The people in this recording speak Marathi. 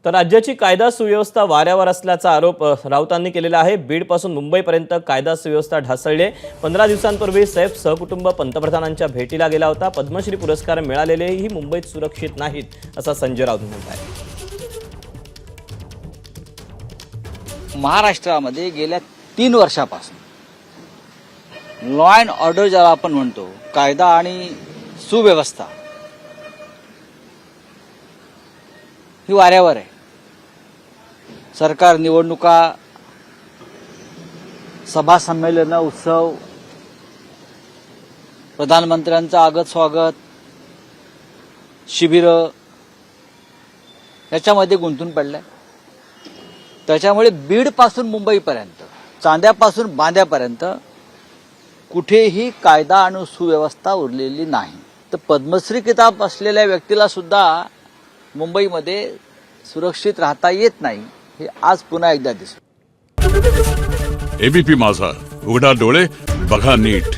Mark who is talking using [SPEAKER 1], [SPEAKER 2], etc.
[SPEAKER 1] तर राज्याची कायदा सुव्यवस्था वाऱ्यावर असल्याचा आरोप राऊतांनी केलेला आहे। बीडपासून मुंबईपर्यंत कायदा सुव्यवस्था ढासळली। 15 दिवसांपूर्वी सैफ सहकुटुंब पंतप्रधानांच्या भेटीला गेला होता। पद्मश्री पुरस्कार मिळालेलेही मुंबईत सुरक्षित नाहीत असा संजय राऊत म्हणतात।
[SPEAKER 2] महाराष्ट्रामध्ये गेल्या 3 वर्षापासून लॉ अँड ऑर्डर ज्याला आपण म्हणतो, कायदा आणि सुव्यवस्था ही वाऱ्यावर आहे। सरकार निवडणुका, सभा संमेलन, उत्सव, प्रधानमंत्र्यांचं आगत स्वागत, शिबिरं याच्यामध्ये गुंतून पडलंय। त्याच्यामुळे बीडपासून मुंबईपर्यंत, चांद्यापासून बांद्यापर्यंत कुठेही कायदा आणि सुव्यवस्था उरलेली नाही। तर पद्मश्री किताब असलेल्या व्यक्तीला सुद्धा मुंबईमध्ये सुरक्षित राहता येत नाही, हे आज पुन्हा एकदा दिसलं।
[SPEAKER 3] एबीपी माझा, उघडा डोळे बघा नीट।